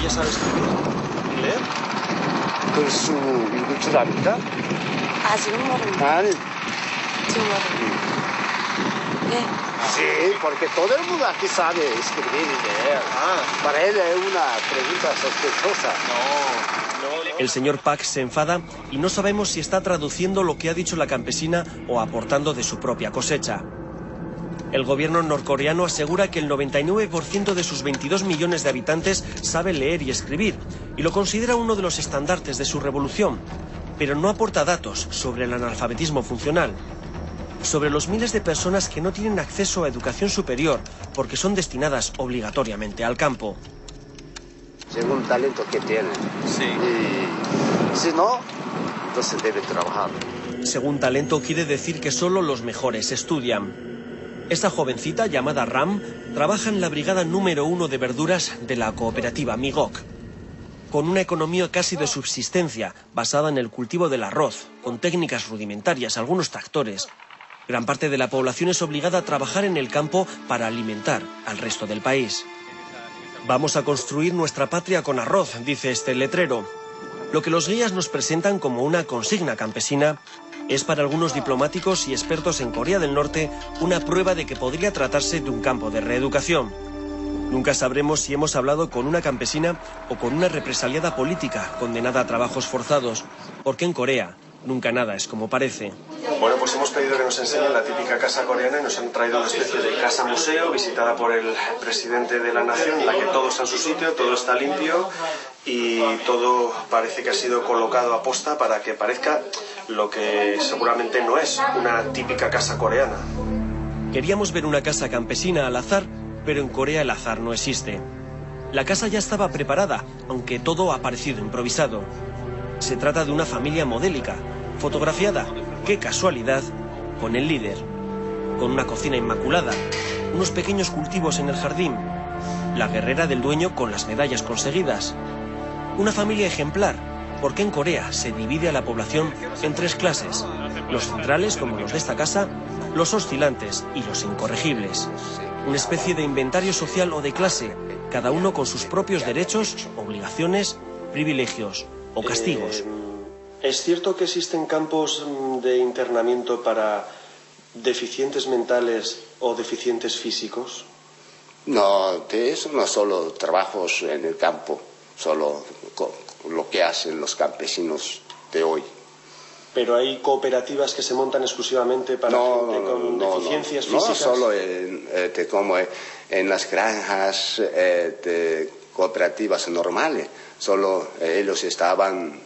¿Ella sabe escribir y leer? 글수 읽을 줄 압니까? 아직은 모릅니다. 아니. 지금 모릅니다. 네. Sí, porque todo el mundo aquí sabe escribir y leer. Para él es una pregunta sospechosa. El señor Pak se enfada y no sabemos si está traduciendo lo que ha dicho la campesina o aportando de su propia cosecha. El gobierno norcoreano asegura que el 99% de sus 22 millones de habitantes sabe leer y escribir y lo considera uno de los estandartes de su revolución, pero no aporta datos sobre el analfabetismo funcional, sobre los miles de personas que no tienen acceso a educación superior porque son destinadas obligatoriamente al campo. Según el talento que tienen. Sí. Y si no, entonces debe trabajar. Según talento quiere decir que solo los mejores estudian. Esta jovencita, llamada Ram, trabaja en la brigada número 1 de verduras de la cooperativa Migok. Con una economía casi de subsistencia, basada en el cultivo del arroz, con técnicas rudimentarias, algunos tractores, gran parte de la población es obligada a trabajar en el campo para alimentar al resto del país. Vamos a construir nuestra patria con arroz, dice este letrero. Lo que los guías nos presentan como una consigna campesina es para algunos diplomáticos y expertos en Corea del Norte una prueba de que podría tratarse de un campo de reeducación. Nunca sabremos si hemos hablado con una campesina o con una represaliada política condenada a trabajos forzados, porque en Corea nunca nada es como parece. Bueno, pues hemos pedido que nos enseñen la típica casa coreana y nos han traído una especie de casa museo visitada por el presidente de la nación, en la que todo está en su sitio, todo está limpio y todo parece que ha sido colocado a posta para que parezca lo que seguramente no es una típica casa coreana. Queríamos ver una casa campesina al azar, pero en Corea el azar no existe. La casa ya estaba preparada, aunque todo ha parecido improvisado. Se trata de una familia modélica, fotografiada, qué casualidad, con el líder. Con una cocina inmaculada, unos pequeños cultivos en el jardín, la guerrera del dueño con las medallas conseguidas. Una familia ejemplar, porque en Corea se divide a la población en 3 clases. Los centrales, como los de esta casa, los oscilantes y los incorregibles. Una especie de inventario social o de clase, cada uno con sus propios derechos, obligaciones, privilegios o castigos. ¿Es cierto que existen campos de internamiento para deficientes mentales o deficientes físicos? No, de eso no solo trabajos en el campo, solo lo que hacen los campesinos de hoy. ¿Pero hay cooperativas que se montan exclusivamente para gente con deficiencias físicas? No solo como en las granjas de cooperativas normales, solo ellos estaban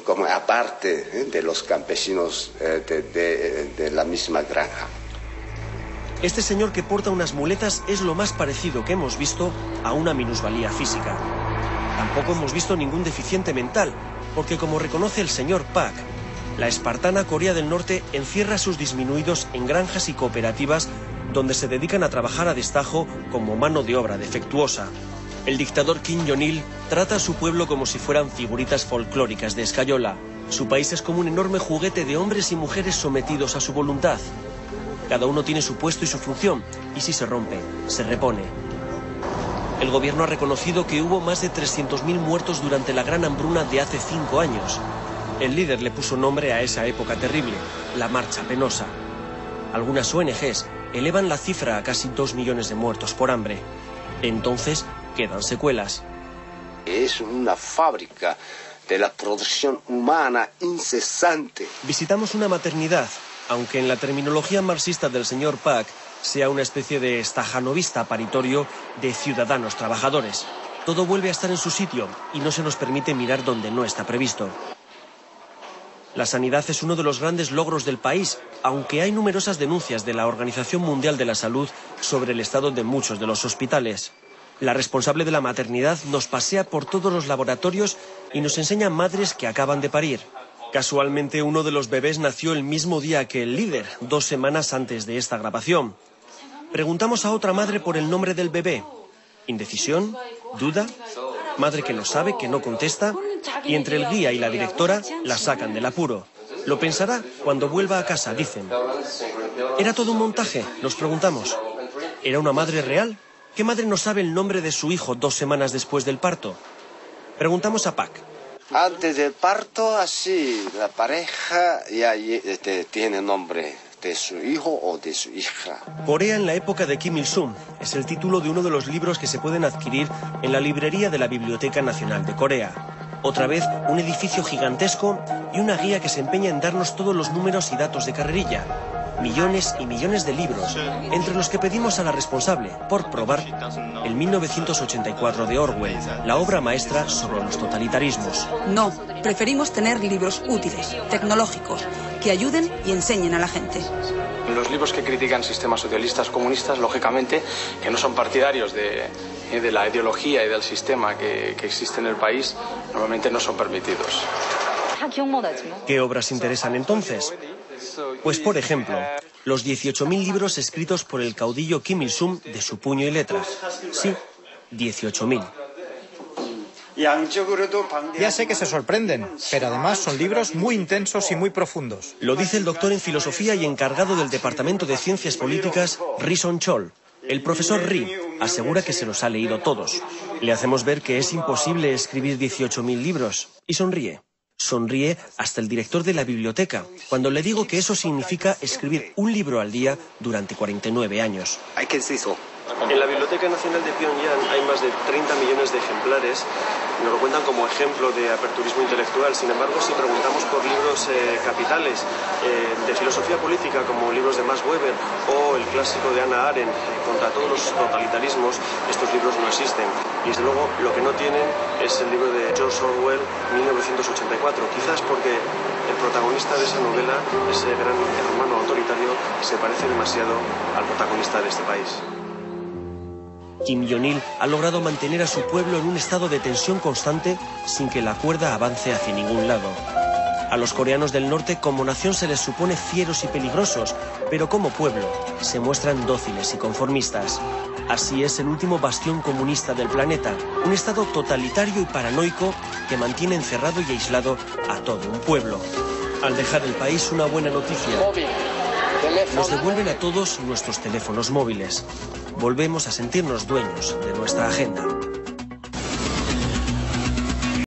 como aparte de los campesinos de la misma granja. Este señor que porta unas muletas es lo más parecido que hemos visto a una minusvalía física. Tampoco hemos visto ningún deficiente mental, porque como reconoce el señor Pak, la espartana Corea del Norte encierra a sus disminuidos en granjas y cooperativas donde se dedican a trabajar a destajo como mano de obra defectuosa. El dictador Kim Jong-il trata a su pueblo como si fueran figuritas folclóricas de escayola. Su país es como un enorme juguete de hombres y mujeres sometidos a su voluntad. Cada uno tiene su puesto y su función, y si se rompe, se repone. El gobierno ha reconocido que hubo más de 300.000 muertos durante la gran hambruna de hace 5 años. El líder le puso nombre a esa época terrible, la Marcha Penosa. Algunas ONGs elevan la cifra a casi 2 millones de muertos por hambre. Entonces, quedan secuelas. Es una fábrica de la producción humana incesante. Visitamos una maternidad, aunque en la terminología marxista del señor Pak sea una especie de stajanovista paritorio de ciudadanos trabajadores. Todo vuelve a estar en su sitio y no se nos permite mirar donde no está previsto. La sanidad es uno de los grandes logros del país, aunque hay numerosas denuncias de la Organización Mundial de la Salud sobre el estado de muchos de los hospitales. La responsable de la maternidad nos pasea por todos los laboratorios y nos enseña madres que acaban de parir. Casualmente, uno de los bebés nació el mismo día que el líder, 2 semanas antes de esta grabación. Preguntamos a otra madre por el nombre del bebé. ¿Indecisión? ¿Duda? Madre que no sabe, que no contesta, y entre el guía y la directora la sacan del apuro. Lo pensará cuando vuelva a casa, dicen. ¿Era todo un montaje?, nos preguntamos. ¿Era una madre real? ¿Qué madre no sabe el nombre de su hijo 2 semanas después del parto? Preguntamos a Pak. Antes del parto, así, la pareja ya tiene nombre de su hijo o de su hija. Corea en la época de Kim Il-sung es el título de uno de los libros que se pueden adquirir en la librería de la Biblioteca Nacional de Corea. Otra vez, un edificio gigantesco y una guía que se empeña en darnos todos los números y datos de carrerilla. Millones y millones de libros, entre los que pedimos a la responsable, por probar, el 1984 de Orwell, la obra maestra sobre los totalitarismos. No, preferimos tener libros útiles, tecnológicos, que ayuden y enseñen a la gente. Los libros que critican sistemas socialistas comunistas, lógicamente, que no son partidarios de la ideología y del sistema que existe en el país, normalmente no son permitidos. ¿Qué obras interesan entonces? Pues, por ejemplo, los 18.000 libros escritos por el caudillo Kim Il-sung de su puño y letra. Sí, 18.000. Ya sé que se sorprenden, pero además son libros muy intensos y muy profundos. Lo dice el doctor en filosofía y encargado del Departamento de Ciencias Políticas, Ri Son-chol. El profesor Ri asegura que se los ha leído todos. Le hacemos ver que es imposible escribir 18.000 libros y sonríe. Sonríe hasta el director de la biblioteca, cuando le digo que eso significa escribir un libro al día durante 49 años. En la Biblioteca Nacional de Pyongyang hay más de 30 millones de ejemplares. Nos lo cuentan como ejemplo de aperturismo intelectual. Sin embargo, si preguntamos por libros capitales de filosofía política, como libros de Max Weber o el clásico de Hannah Arendt, contra todos los totalitarismos, estos libros no existen. Y desde luego lo que no tienen es el libro de George Orwell, 1984. Quizás porque el protagonista de esa novela, ese gran hermano autoritario, se parece demasiado al protagonista de este país. Kim Jong-il ha logrado mantener a su pueblo en un estado de tensión constante sin que la cuerda avance hacia ningún lado. A los coreanos del norte como nación se les supone fieros y peligrosos, pero como pueblo se muestran dóciles y conformistas. Así es el último bastión comunista del planeta, un estado totalitario y paranoico que mantiene encerrado y aislado a todo un pueblo. Al dejar el país, una buena noticia. Nos devuelven a todos nuestros teléfonos móviles. Volvemos a sentirnos dueños de nuestra agenda.